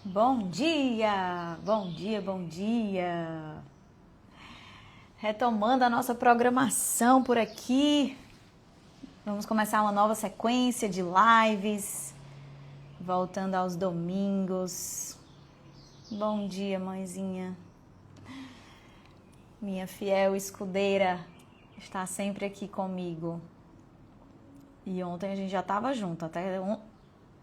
Bom dia, bom dia, bom dia. Retomando a nossa programação por aqui, vamos começar uma nova sequência de lives, voltando aos domingos. Bom dia, mãezinha. Minha fiel escudeira está sempre aqui comigo. E ontem a gente já estava junto, até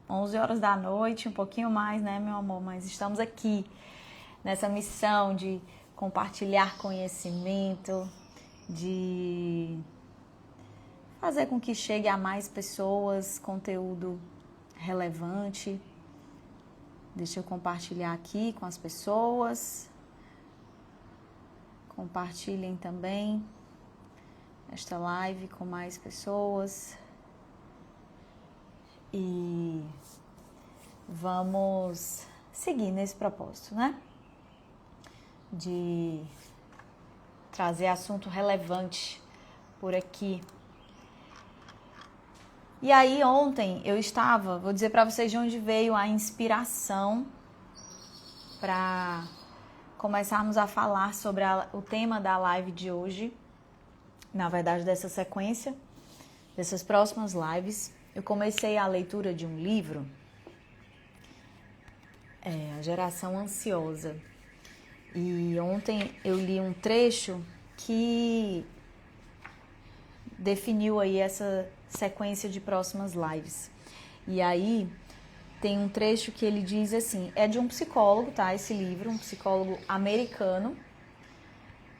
11 horas da noite, um pouquinho mais, né, meu amor? Mas estamos aqui nessa missão de compartilhar conhecimento, de fazer com que chegue a mais pessoas conteúdo relevante. Deixa eu compartilhar aqui com as pessoas. Compartilhem também esta live com mais pessoas. E vamos seguir nesse propósito, né? De trazer assunto relevante por aqui. E aí ontem eu estava, vou dizer para vocês de onde veio a inspiração para começarmos a falar sobre o tema da live de hoje, na verdade dessa sequência, dessas próximas lives. Eu comecei a leitura de um livro, A Geração Ansiosa. E ontem eu li um trecho que definiu aí essa sequência de próximas lives. E aí tem um trecho que ele diz assim, é de um psicólogo, tá? Esse livro, um psicólogo americano.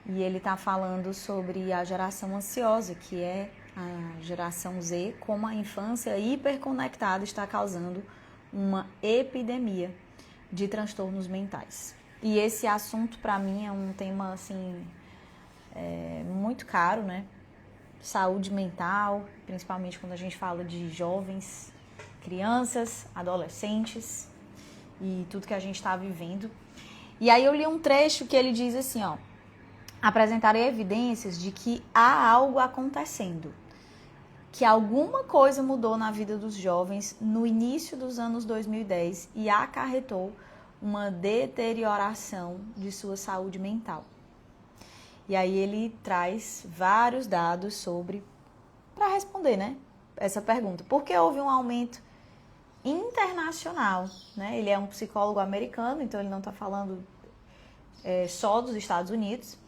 E ele tá falando sobre a geração ansiosa, que é a geração Z, como a infância hiperconectada está causando uma epidemia de transtornos mentais. E esse assunto, para mim, é um tema, assim, muito caro, né? Saúde mental, principalmente quando a gente fala de jovens, crianças, adolescentes e tudo que a gente está vivendo. E aí eu li um trecho que ele diz assim, ó, apresentarei evidências de que há algo acontecendo, que alguma coisa mudou na vida dos jovens no início dos anos 2010 e acarretou uma deterioração de sua saúde mental. E aí ele traz vários dados para responder, né, essa pergunta. Por que houve um aumento internacional, né? Ele é um psicólogo americano, então ele não está falando só dos Estados Unidos.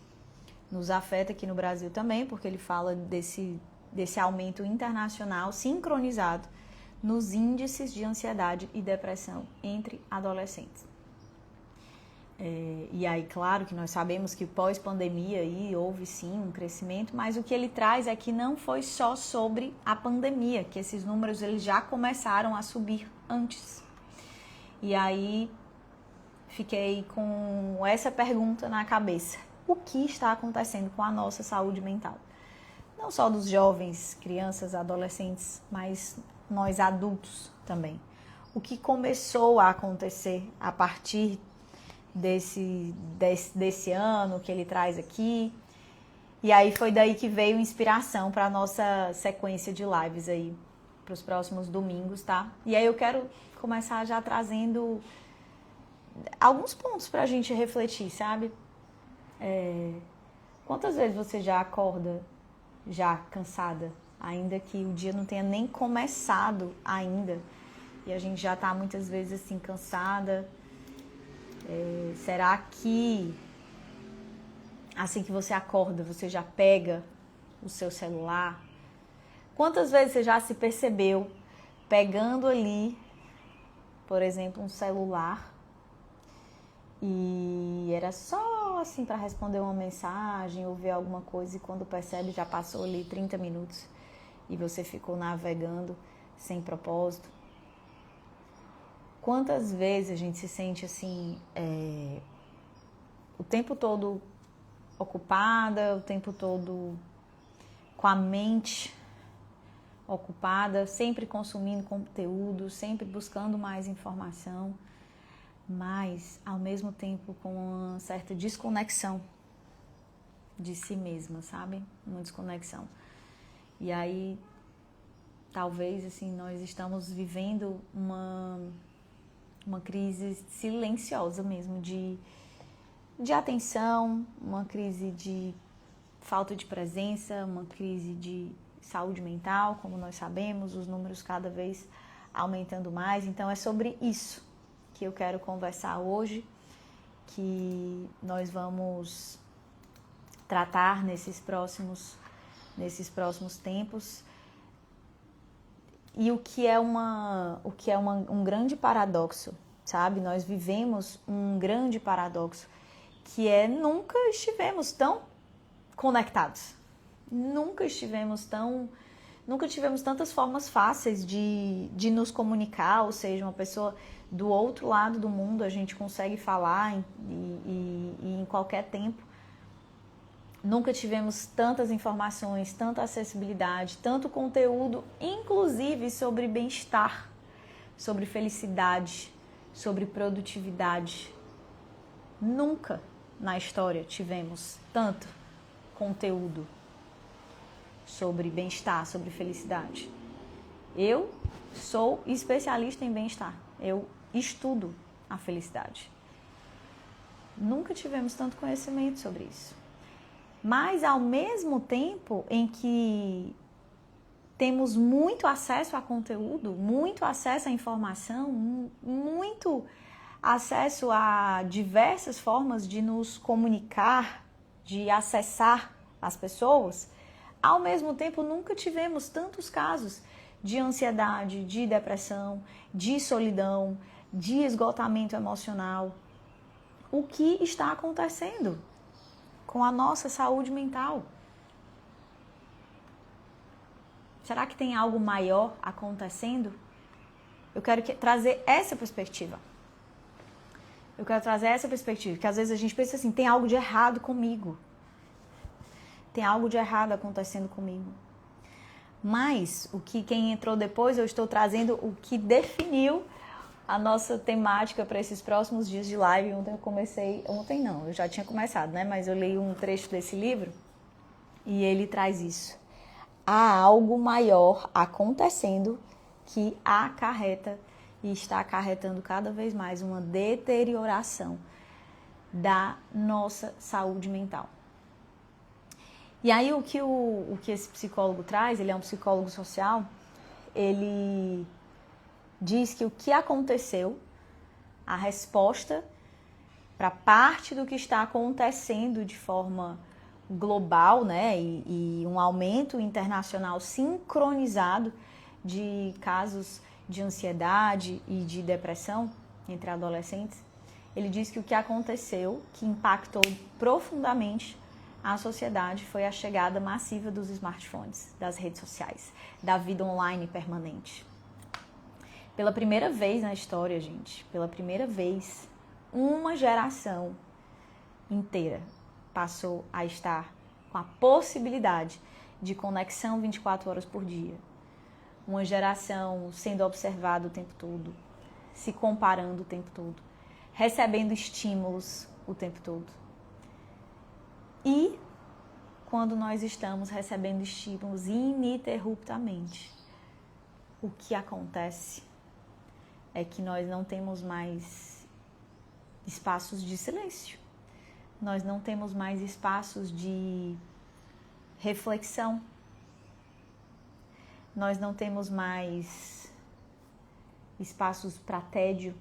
Nos afeta aqui no Brasil também, porque ele fala desse aumento internacional sincronizado nos índices de ansiedade e depressão entre adolescentes. E aí, claro que nós sabemos que pós-pandemia aí houve sim um crescimento, mas o que ele traz é que não foi só sobre a pandemia, que esses números eles já começaram a subir antes. E aí fiquei com essa pergunta na cabeça. O que está acontecendo com a nossa saúde mental? Não só dos jovens, crianças, adolescentes, mas nós adultos também. O que começou a acontecer a partir desse ano que ele traz aqui? E aí foi daí que veio inspiração para a nossa sequência de lives aí, para os próximos domingos, tá? E aí eu quero começar já trazendo alguns pontos para a gente refletir, sabe? Quantas vezes você já acorda já cansada, ainda que o dia não tenha nem começado ainda, e a gente já está muitas vezes assim cansada? Será que assim que você acorda, você já pega o seu celular? Quantas vezes você já se percebeu pegando ali, por exemplo, um celular e era só assim para responder uma mensagem ou ver alguma coisa, e quando percebe já passou ali 30 minutos e você ficou navegando sem propósito? Quantas vezes a gente se sente assim, o tempo todo ocupada, o tempo todo com a mente ocupada, sempre consumindo conteúdo, sempre buscando mais informação, mas ao mesmo tempo com uma certa desconexão de si mesma, sabe? Uma desconexão. E aí, talvez, assim, nós estamos vivendo uma crise silenciosa mesmo, de atenção, uma crise de falta de presença, uma crise de saúde mental, como nós sabemos, os números cada vez aumentando mais. Então é sobre isso que eu quero conversar hoje, que nós vamos tratar nesses próximos tempos. E o que é um grande paradoxo, sabe? Nós vivemos um grande paradoxo, que é nunca estivemos tão conectados. Nunca tivemos tantas formas fáceis de nos comunicar, ou seja, uma pessoa do outro lado do mundo, a gente consegue falar e em qualquer tempo. Nunca tivemos tantas informações, tanta acessibilidade, tanto conteúdo, inclusive sobre bem-estar, sobre felicidade, sobre produtividade. Nunca na história tivemos tanto conteúdo sobre bem-estar, sobre felicidade. Eu sou especialista em bem-estar. Eu estudo a felicidade. Nunca tivemos tanto conhecimento sobre isso. Mas, ao mesmo tempo em que temos muito acesso a conteúdo, muito acesso à informação, muito acesso a diversas formas de nos comunicar, de acessar as pessoas, ao mesmo tempo nunca tivemos tantos casos de ansiedade, de depressão, de solidão, de esgotamento emocional. O que está acontecendo com a nossa saúde mental? Será que tem algo maior acontecendo? Eu quero trazer essa perspectiva. Que às vezes a gente pensa assim, tem algo de errado comigo. Tem algo de errado acontecendo comigo. Mas, quem entrou depois, eu estou trazendo o que definiu a nossa temática para esses próximos dias de live. Ontem não, eu já tinha começado, né? Mas eu li um trecho desse livro e ele traz isso. Há algo maior acontecendo que acarreta e está acarretando cada vez mais uma deterioração da nossa saúde mental. E aí o que esse psicólogo traz, ele é um psicólogo social, ele diz que o que aconteceu, a resposta para parte do que está acontecendo de forma global, né, e um aumento internacional sincronizado de casos de ansiedade e de depressão entre adolescentes, ele diz que o que aconteceu, que impactou profundamente a sociedade, foi a chegada massiva dos smartphones, das redes sociais, da vida online permanente. Pela primeira vez na história, gente, pela primeira vez, uma geração inteira passou a estar com a possibilidade de conexão 24 horas por dia. Uma geração sendo observada o tempo todo, se comparando o tempo todo, recebendo estímulos o tempo todo. E quando nós estamos recebendo estímulos ininterruptamente, o que acontece é que nós não temos mais espaços de silêncio. Nós não temos mais espaços de reflexão. Nós não temos mais espaços para tédio.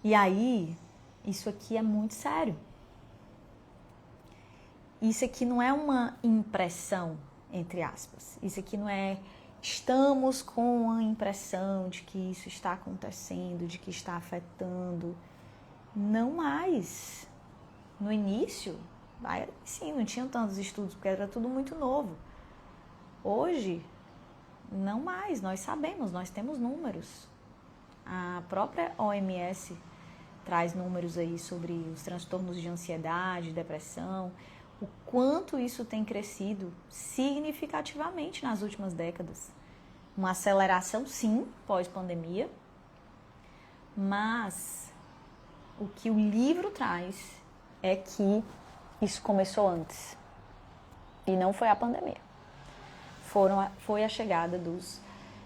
E aí, isso aqui é muito sério. Isso aqui não é uma impressão, entre aspas. Isso aqui não é estamos com a impressão de que isso está acontecendo, de que está afetando. Não mais. No início, sim, não tinham tantos estudos, porque era tudo muito novo. Hoje, não mais. Nós sabemos, nós temos números. A própria OMS traz números aí sobre os transtornos de ansiedade, depressão, o quanto isso tem crescido significativamente nas últimas décadas. Uma aceleração, sim, pós-pandemia, mas o que o livro traz é que isso começou antes. E não foi a pandemia. Foi a chegada dos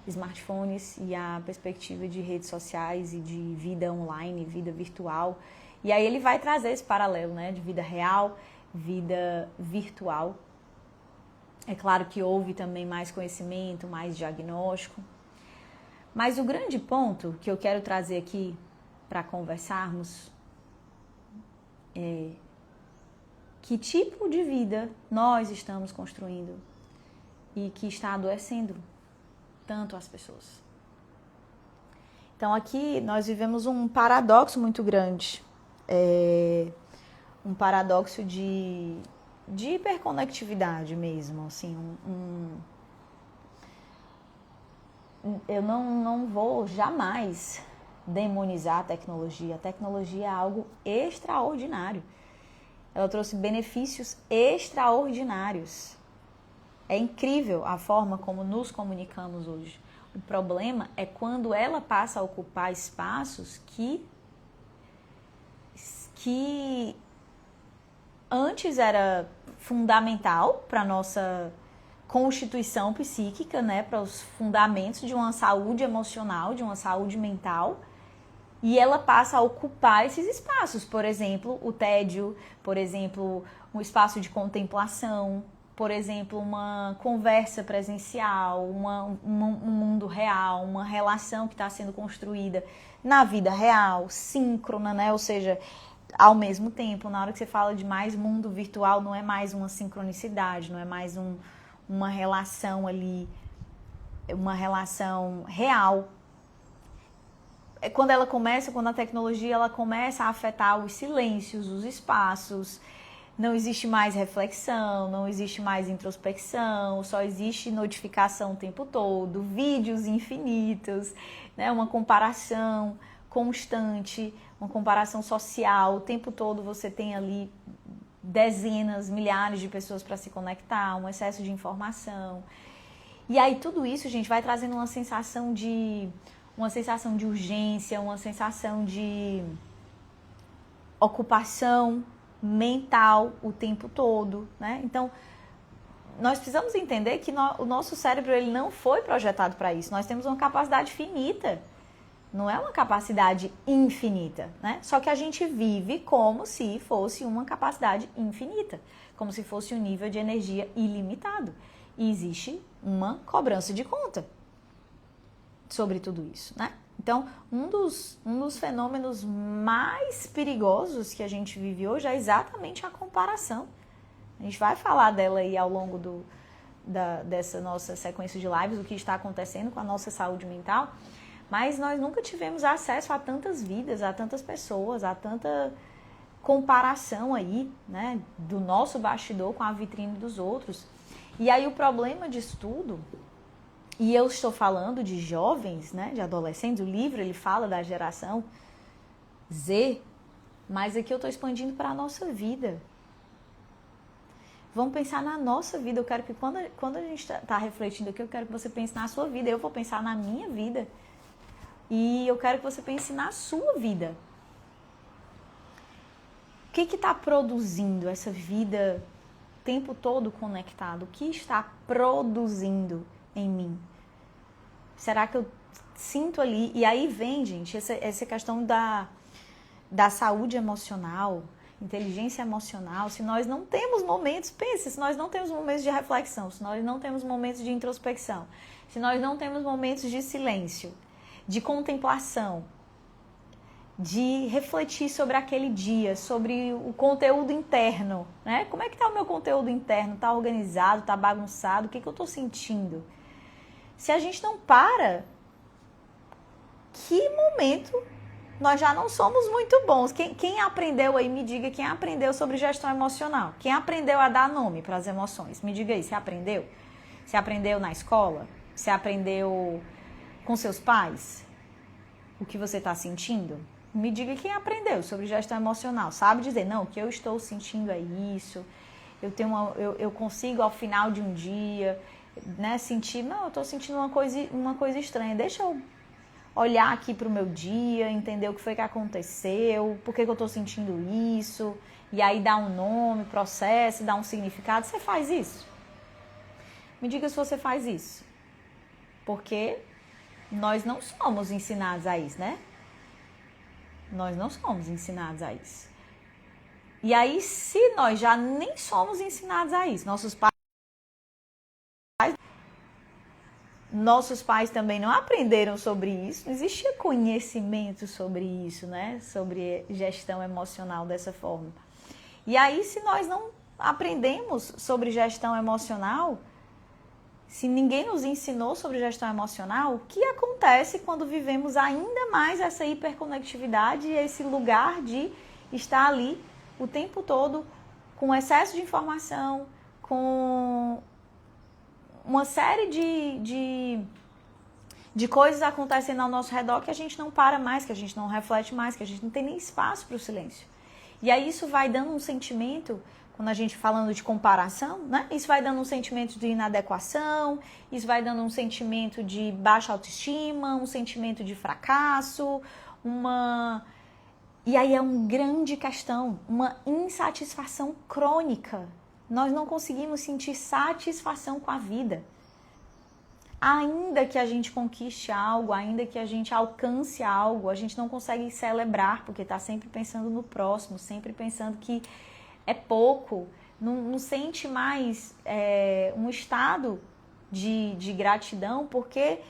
smartphones e a perspectiva de redes sociais e de vida online, vida virtual. E aí ele vai trazer esse paralelo, né, de vida real, vida virtual. É claro que houve também mais conhecimento, mais diagnóstico. Mas o grande ponto que eu quero trazer aqui para conversarmos é que tipo de vida nós estamos construindo e que está adoecendo tanto as pessoas. Então aqui nós vivemos um paradoxo muito grande, um paradoxo de hiperconectividade mesmo, assim, eu não vou jamais demonizar a tecnologia. A tecnologia é algo extraordinário. Ela trouxe benefícios extraordinários. É incrível a forma como nos comunicamos hoje. O problema é quando ela passa a ocupar espaços que antes era fundamental para a nossa constituição psíquica, né, para os fundamentos de uma saúde emocional, de uma saúde mental, e ela passa a ocupar esses espaços, por exemplo, o tédio, por exemplo, um espaço de contemplação, por exemplo, uma conversa presencial, um mundo real, uma relação que está sendo construída na vida real, síncrona, né, ou seja, ao mesmo tempo. Na hora que você fala de mais mundo virtual, não é mais uma sincronicidade, não é mais uma relação ali, uma relação real. Quando a tecnologia ela começa a afetar os silêncios, os espaços, não existe mais reflexão, não existe mais introspecção, só existe notificação o tempo todo, vídeos infinitos, né? Uma comparação constante, uma comparação social, o tempo todo você tem ali dezenas, milhares de pessoas para se conectar, um excesso de informação. E aí tudo isso, gente, vai trazendo uma sensação de urgência, uma sensação de ocupação mental o tempo todo, né? Então, nós precisamos entender que o nosso cérebro ele não foi projetado para isso. Nós temos uma capacidade finita, não é uma capacidade infinita, né? Só que a gente vive como se fosse uma capacidade infinita, como se fosse um nível de energia ilimitado. E existe uma cobrança de conta sobre tudo isso, né? Então, um dos fenômenos mais perigosos que a gente vive hoje é exatamente a comparação. A gente vai falar dela aí ao longo dessa nossa sequência de lives, o que está acontecendo com a nossa saúde mental, mas nós nunca tivemos acesso a tantas vidas, a tantas pessoas, a tanta comparação aí, né, do nosso bastidor com a vitrine dos outros. E aí o problema disso tudo, e eu estou falando de jovens, né, de adolescentes, o livro ele fala da geração Z, mas aqui eu estou expandindo para a nossa vida. Vamos pensar na nossa vida. Eu quero que quando a gente está refletindo aqui, eu quero que você pense na sua vida. Eu vou pensar na minha vida. E eu quero que você pense na sua vida. O que está produzindo essa vida o tempo todo conectado? O que está produzindo em mim? Será que eu sinto ali? E aí vem, gente, essa questão da saúde emocional, inteligência emocional. Se nós não temos momentos, pense, se nós não temos momentos de reflexão, se nós não temos momentos de introspecção, se nós não temos momentos de silêncio, de contemplação, de refletir sobre aquele dia, sobre o conteúdo interno, né? Como é que está o meu conteúdo interno? Está organizado? Está bagunçado? O que eu estou sentindo? Se a gente não para, que momento nós já não somos muito bons? Quem aprendeu aí, me diga, quem aprendeu sobre gestão emocional? Quem aprendeu a dar nome para as emoções? Me diga aí, você aprendeu? Você aprendeu na escola? Você aprendeu com seus pais? O que você está sentindo? Me diga quem aprendeu sobre gestão emocional. Sabe dizer, não, o que eu estou sentindo é isso. Eu consigo ao final de um dia, né, sentir, não, eu estou sentindo uma coisa estranha. Deixa eu olhar aqui para o meu dia, entender o que foi que aconteceu, por que eu estou sentindo isso, e aí dar um nome, processo, dar um significado. Você faz isso? Me diga se você faz isso. Porque nós não somos ensinados a isso, né? Nós não somos ensinados a isso. E aí, se nós já nem somos ensinados a isso, nossos pais também não aprenderam sobre isso, não existia conhecimento sobre isso, né? Sobre gestão emocional dessa forma. E aí, se nós não aprendemos sobre gestão emocional, se ninguém nos ensinou sobre gestão emocional, o que acontece quando vivemos ainda mais essa hiperconectividade e esse lugar de estar ali o tempo todo com excesso de informação, com uma série de coisas acontecendo ao nosso redor que a gente não para mais, que a gente não reflete mais, que a gente não tem nem espaço para o silêncio. E aí isso vai dando um sentimento, quando a gente falando de comparação, né? Isso vai dando um sentimento de inadequação, isso vai dando um sentimento de baixa autoestima, um sentimento de fracasso, E aí é uma grande questão, uma insatisfação crônica. Nós não conseguimos sentir satisfação com a vida. Ainda que a gente conquiste algo, ainda que a gente alcance algo, a gente não consegue celebrar, porque está sempre pensando no próximo, sempre pensando que é pouco, não sente mais um estado de gratidão, porque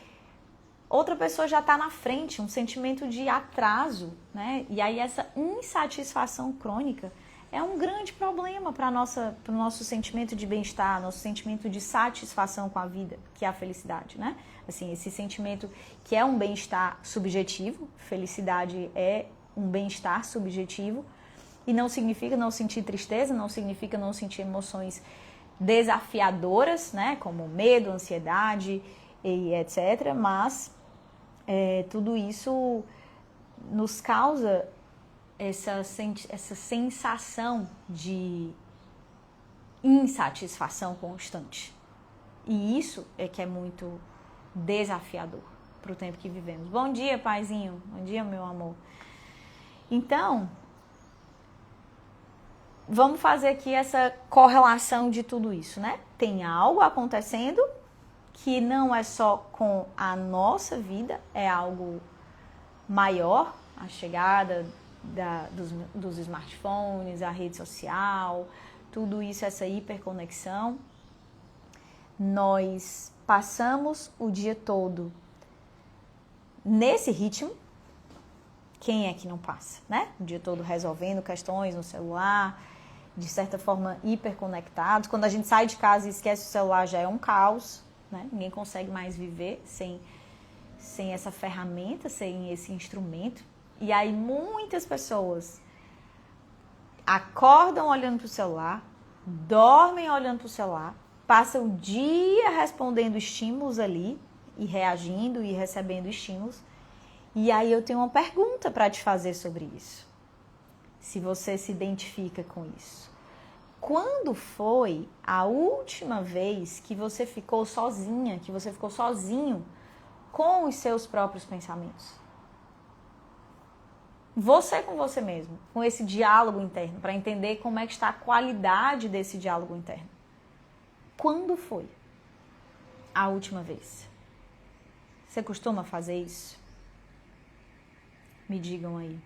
outra pessoa já está na frente, um sentimento de atraso, né? E aí essa insatisfação crônica é um grande problema para o nosso sentimento de bem-estar, nosso sentimento de satisfação com a vida, que é a felicidade, né? Assim, esse sentimento que é um bem-estar subjetivo, felicidade é um bem-estar subjetivo, e não significa não sentir tristeza, não significa não sentir emoções desafiadoras, né? Como medo, ansiedade e etc. Mas tudo isso nos causa essa sensação de insatisfação constante. E isso é que é muito desafiador para o tempo que vivemos. Bom dia, paizinho. Bom dia, meu amor. Então, vamos fazer aqui essa correlação de tudo isso, né? Tem algo acontecendo que não é só com a nossa vida, é algo maior, a chegada dos smartphones, a rede social, tudo isso, essa hiperconexão. Nós passamos o dia todo nesse ritmo. Quem é que não passa, né? O dia todo resolvendo questões no celular, de certa forma hiperconectados. Quando a gente sai de casa e esquece o celular, já é um caos, né? Ninguém consegue mais viver sem essa ferramenta, sem esse instrumento. E aí muitas pessoas acordam olhando para o celular, dormem olhando para o celular, passam o dia respondendo estímulos ali, e reagindo e recebendo estímulos. E aí eu tenho uma pergunta para te fazer sobre isso. Se você se identifica com isso. Quando foi a última vez que você ficou sozinha, que você ficou sozinho com os seus próprios pensamentos? Você com você mesmo, com esse diálogo interno, para entender como é que está a qualidade desse diálogo interno. Quando foi a última vez? Você costuma fazer isso? Me digam aí.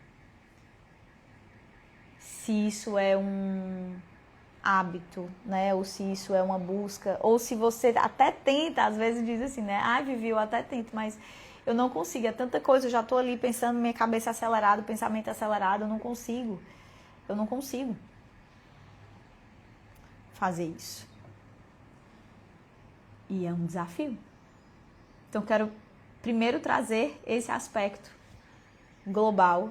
Se isso é um hábito, né? Ou se isso é uma busca, ou se você até tenta, às vezes diz assim, né? Ai, Vivi, eu até tento, mas eu não consigo, é tanta coisa, eu já tô ali pensando, minha cabeça acelerada, pensamento acelerado, eu não consigo fazer isso. E é um desafio. Então, quero primeiro trazer esse aspecto global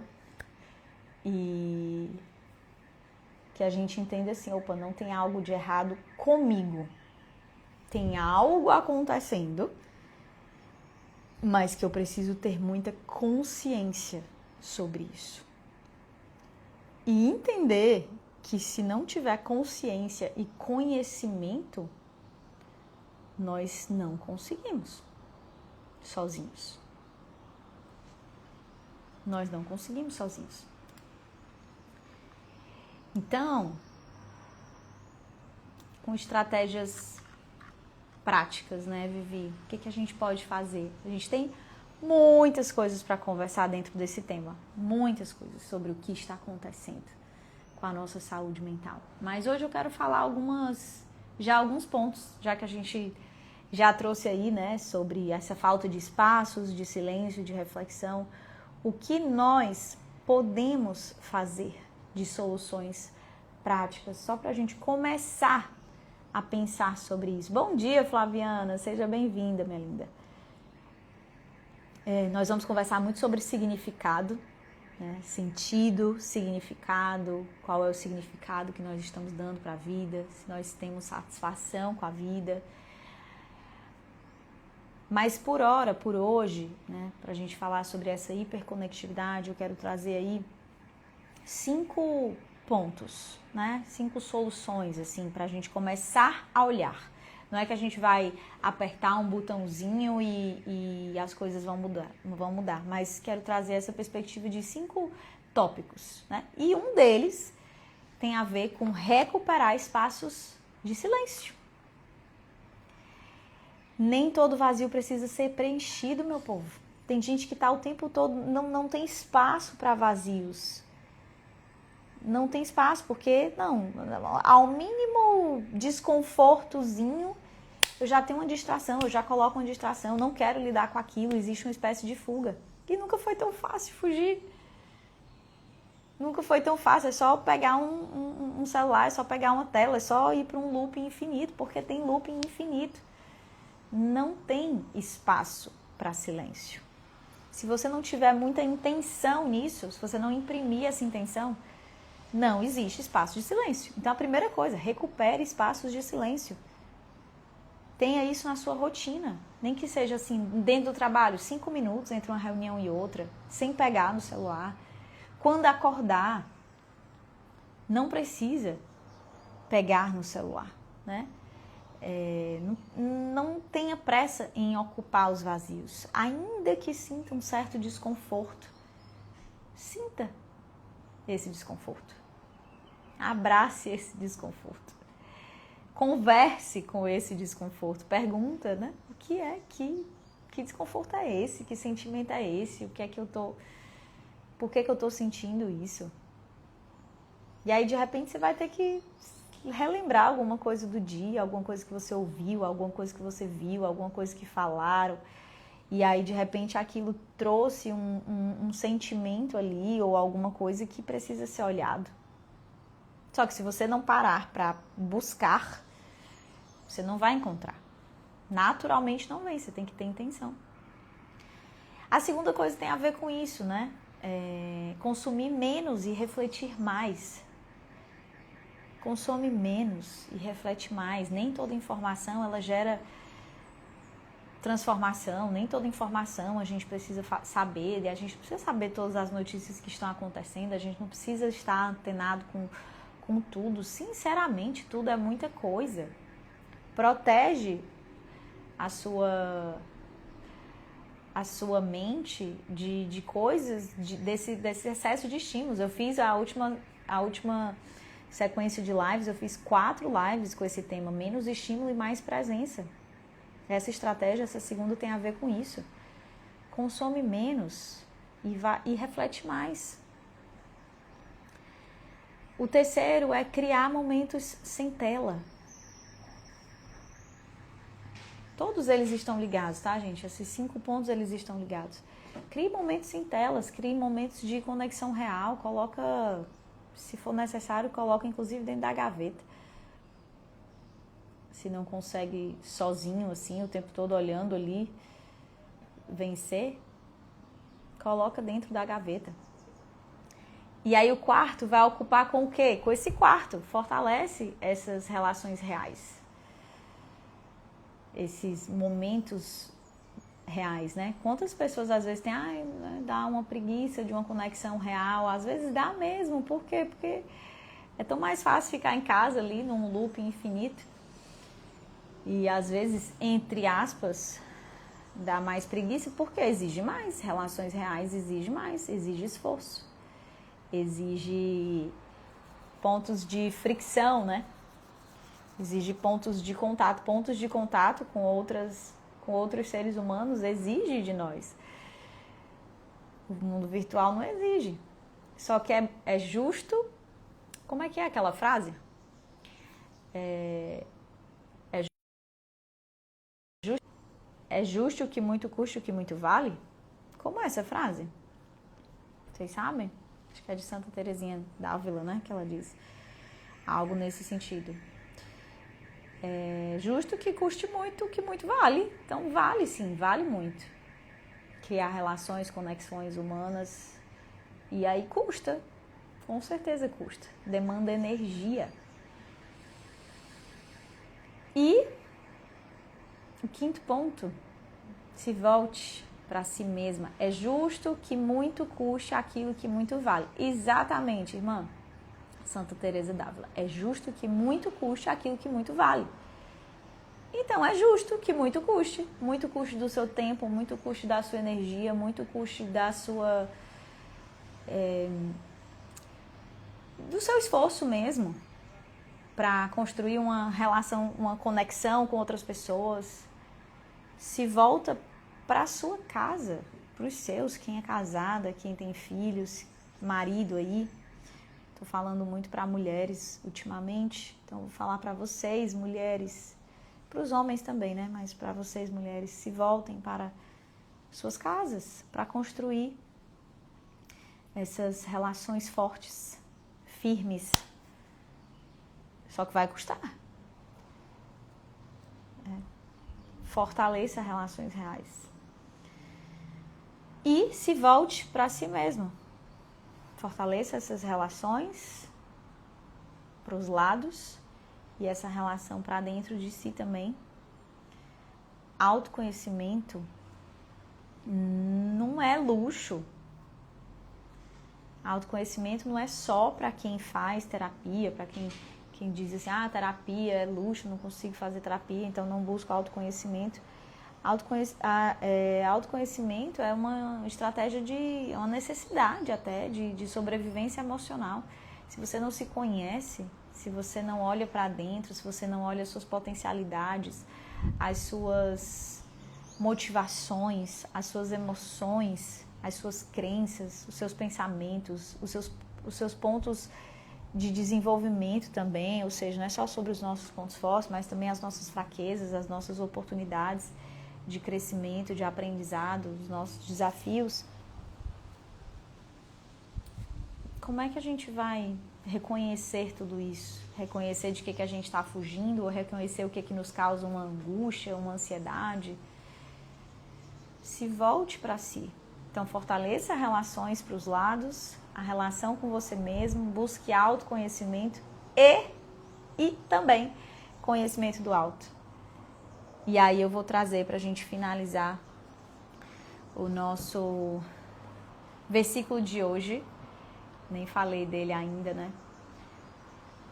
e que a gente entenda assim, opa, não tem algo de errado comigo. Tem algo acontecendo, mas que eu preciso ter muita consciência sobre isso. E entender que se não tiver consciência e conhecimento, nós não conseguimos sozinhos. Nós não conseguimos sozinhos. Então, com estratégias práticas, né, Vivi? O que a gente pode fazer? A gente tem muitas coisas para conversar dentro desse tema. Muitas coisas sobre o que está acontecendo com a nossa saúde mental. Mas hoje eu quero falar alguns pontos, já que a gente já trouxe aí, né, sobre essa falta de espaços, de silêncio, de reflexão. O que nós podemos fazer de soluções práticas, só para a gente começar a pensar sobre isso. Bom dia, Flaviana, seja bem-vinda, minha linda. Nós vamos conversar muito sobre significado, né? Sentido, significado, qual é o significado que nós estamos dando para a vida, se nós temos satisfação com a vida. Mas por hoje, né, para a gente falar sobre essa hiperconectividade, eu quero trazer aí 5 pontos, né? 5 soluções, assim, para a gente começar a olhar. Não é que a gente vai apertar um botãozinho e as coisas vão mudar, mas quero trazer essa perspectiva de 5 tópicos, né? E um deles tem a ver com recuperar espaços de silêncio. Nem todo vazio precisa ser preenchido, meu povo. Tem gente que está o tempo todo, não tem espaço para vazios. Não tem espaço, porque, ao mínimo desconfortozinho, eu já tenho uma distração, eu já coloco uma distração, eu não quero lidar com aquilo, existe uma espécie de fuga. E nunca foi tão fácil fugir. Nunca foi tão fácil, é só pegar um celular, é só pegar uma tela, é só ir para um looping infinito, porque tem looping infinito. Não tem espaço para silêncio. Se você não tiver muita intenção nisso, se você não imprimir essa intenção, não existe espaço de silêncio. Então, a primeira coisa, recupere espaços de silêncio. Tenha isso na sua rotina. Nem que seja assim, dentro do trabalho, 5 minutos entre uma reunião e outra, sem pegar no celular. Quando acordar, não precisa pegar no celular, né? Não tenha pressa em ocupar os vazios, ainda que sinta um certo desconforto. Sinta esse desconforto. Abrace esse desconforto. Converse com esse desconforto. Pergunta, né? O que é que desconforto é esse? Que sentimento é esse? O que é que eu tô... Por que eu tô sentindo isso? E aí, de repente, você vai ter que relembrar alguma coisa do dia, alguma coisa que você ouviu, alguma coisa que você viu, alguma coisa que falaram. E aí, de repente, aquilo trouxe um sentimento ali ou alguma coisa que precisa ser olhado. Só que se você não parar para buscar, você não vai encontrar. Naturalmente não vem, você tem que ter intenção. A segunda coisa tem a ver com isso, né? Consumir menos e refletir mais. Consome menos e reflete mais. Nem toda informação ela gera transformação, nem toda informação a gente precisa saber, e a gente precisa saber todas as notícias que estão acontecendo, a gente não precisa estar antenado com tudo. Sinceramente, tudo é muita coisa. Protege a sua mente de coisas, desse excesso de estímulos. Eu fiz a última sequência de lives, eu fiz 4 lives com esse tema, menos estímulo e mais presença. Essa estratégia, essa segunda tem a ver com isso. Consome menos e reflete mais. O terceiro é criar momentos sem tela. Todos eles estão ligados, tá, gente? Esses 5 pontos, eles estão ligados. Crie momentos sem telas, crie momentos de conexão real, coloca, se for necessário, coloca inclusive dentro da gaveta. Se não consegue sozinho, assim, o tempo todo olhando ali, vencer, coloca dentro da gaveta. E aí o quarto vai ocupar com o quê? Com esse quarto. Fortalece essas relações reais. Esses momentos reais, né? Quantas pessoas às vezes têm, dá uma preguiça de uma conexão real. Às vezes dá mesmo. Por quê? Porque é tão mais fácil ficar em casa ali, num loop infinito. E às vezes, entre aspas, dá mais preguiça porque exige mais. Relações reais exige mais, exige esforço. Exige pontos de fricção, né? Exige pontos de contato com outros seres humanos exige de nós. O mundo virtual não exige. Só que é justo... Como é que é aquela frase? É justo o que muito custa, o que muito vale? Como é essa frase? Vocês sabem? Acho que é de Santa Teresinha d'Ávila, né? Que ela diz algo nesse sentido. É justo que custe muito, o que muito vale. Então vale sim, vale muito. Criar relações, conexões humanas. E aí custa. Com certeza custa. Demanda energia. E o quinto ponto, se volte para si mesma. É justo que muito custe aquilo que muito vale. Exatamente, irmã. Santa Teresa d'Ávila. É justo que muito custe aquilo que muito vale. Então, é justo que muito custe. Muito custe do seu tempo, muito custe da sua energia, muito custe da sua... do seu esforço mesmo. Para construir uma relação, uma conexão com outras pessoas. Se volta para a sua casa, para os seus, quem é casada, quem tem filhos, marido aí. Estou falando muito para mulheres ultimamente, então vou falar para vocês, mulheres, para os homens também, né? Mas para vocês, mulheres, se voltem para suas casas, para construir essas relações fortes, firmes. Só que vai custar. Fortaleça relações reais. E se volte para si mesmo. Fortaleça essas relações para os lados e essa relação para dentro de si também. Autoconhecimento não é luxo. Autoconhecimento não é só para quem faz terapia, para quem diz assim, terapia é luxo, não consigo fazer terapia, então não busco autoconhecimento. Autoconhecimento é uma estratégia é uma necessidade até de sobrevivência emocional. Se você não se conhece, se você não olha para dentro, se você não olha as suas potencialidades, as suas motivações, as suas emoções, as suas crenças, os seus pensamentos, os seus pontos de desenvolvimento também, ou seja, não é só sobre os nossos pontos fortes, mas também as nossas fraquezas, as nossas oportunidades de crescimento, de aprendizado, os nossos desafios. Como é que a gente vai reconhecer tudo isso? Reconhecer de que a gente está fugindo, ou reconhecer o que nos causa uma angústia, uma ansiedade? Se volte para si. Então, fortaleça relações para os lados, a relação com você mesmo, busque autoconhecimento e também conhecimento do alto. E aí eu vou trazer para a gente finalizar o nosso versículo de hoje. Nem falei dele ainda, né?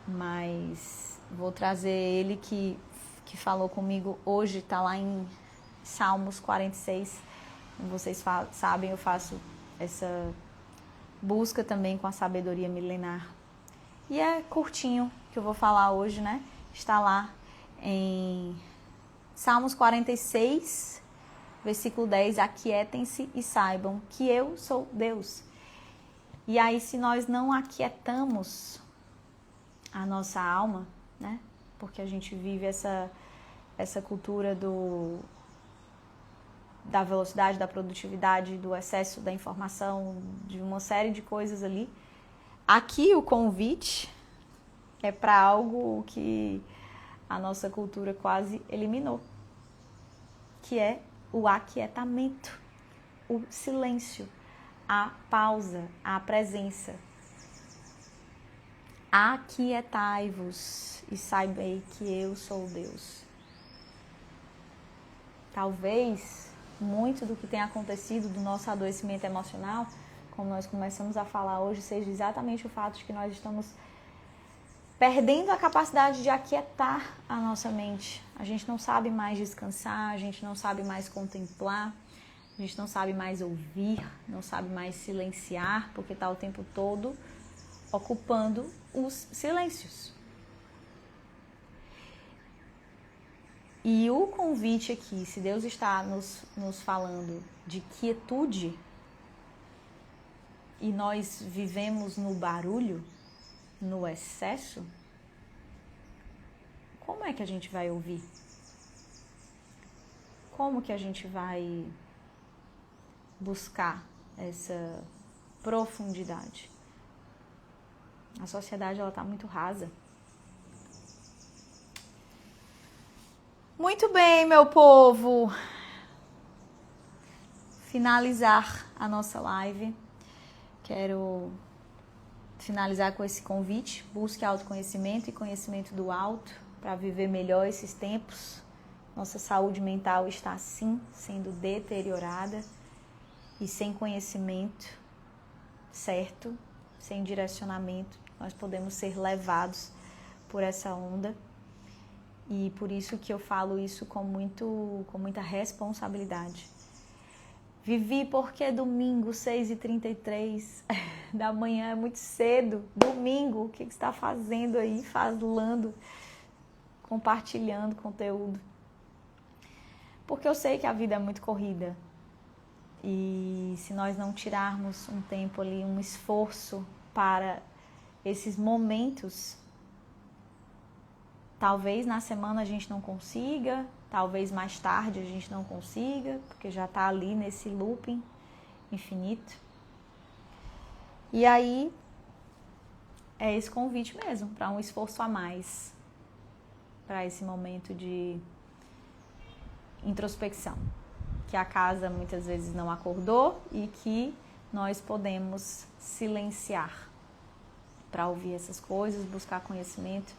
Mas vou trazer ele que falou comigo hoje, está lá em Salmos 46. Como vocês sabem, eu faço essa busca também com a sabedoria milenar. E é curtinho que eu vou falar hoje, né? Está lá em Salmos 46, versículo 10. Aquietem-se e saibam que eu sou Deus. E aí, se nós não aquietamos a nossa alma, né? Porque a gente vive essa cultura da velocidade, da produtividade, do excesso da informação, de uma série de coisas ali. Aqui o convite é para algo que a nossa cultura quase eliminou, que é o aquietamento, o silêncio, a pausa, a presença. Aquietai-vos e saibei que eu sou Deus. Talvez muito do que tem acontecido do nosso adoecimento emocional, como nós começamos a falar hoje, seja exatamente o fato de que nós estamos perdendo a capacidade de aquietar a nossa mente. A gente não sabe mais descansar, a gente não sabe mais contemplar, a gente não sabe mais ouvir, não sabe mais silenciar, porque está o tempo todo ocupando os silêncios. E o convite aqui, se Deus está nos falando de quietude, e nós vivemos no barulho, no excesso, como é que a gente vai ouvir? Como que a gente vai buscar essa profundidade? A sociedade, ela tá muito rasa. Muito bem, meu povo. Finalizar a nossa live. Quero finalizar com esse convite. Busque autoconhecimento e conhecimento do alto para viver melhor esses tempos. Nossa saúde mental está, sim, sendo deteriorada e sem conhecimento certo, sem direcionamento, nós podemos ser levados por essa onda. E por isso que eu falo isso com muita responsabilidade. Vivi porque domingo, 6h33 da manhã, é muito cedo. Domingo, o que você está fazendo aí? Falando, compartilhando conteúdo. Porque eu sei que a vida é muito corrida. E se nós não tirarmos um tempo ali, um esforço para esses momentos, talvez na semana a gente não consiga, talvez mais tarde a gente não consiga, porque já está ali nesse looping infinito. E aí é esse convite mesmo, para um esforço a mais, para esse momento de introspecção, que a casa muitas vezes não acordou e que nós podemos silenciar para ouvir essas coisas, buscar conhecimento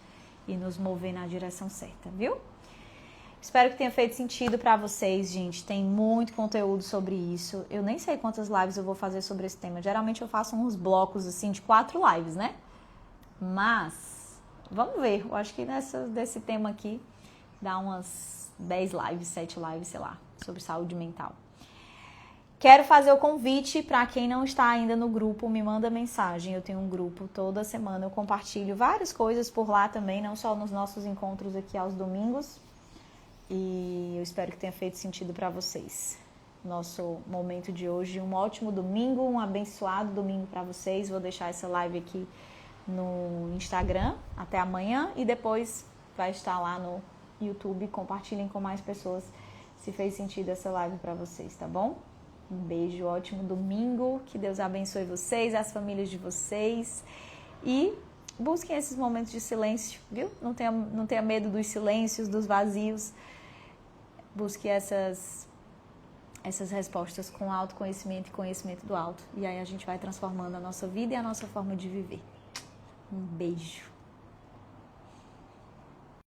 e nos mover na direção certa, viu? Espero que tenha feito sentido para vocês, gente. Tem muito conteúdo sobre isso. Eu nem sei quantas lives eu vou fazer sobre esse tema. Geralmente eu faço uns blocos assim de 4 lives, né? Mas vamos ver. Eu acho que desse tema aqui dá umas 10 lives, 7 lives, sei lá, sobre saúde mental. Quero fazer o convite para quem não está ainda no grupo, me manda mensagem. Eu tenho um grupo, toda semana eu compartilho várias coisas por lá também, não só nos nossos encontros aqui aos domingos. E eu espero que tenha feito sentido para vocês. Nosso momento de hoje, um ótimo domingo, um abençoado domingo para vocês. Vou deixar essa live aqui no Instagram até amanhã e depois vai estar lá no YouTube. Compartilhem com mais pessoas se fez sentido essa live para vocês, tá bom? Um beijo, ótimo domingo, que Deus abençoe vocês, as famílias de vocês e busquem esses momentos de silêncio, viu? Não tenha medo dos silêncios, dos vazios. Busque essas respostas com autoconhecimento e conhecimento do alto. E aí a gente vai transformando a nossa vida e a nossa forma de viver. Um beijo.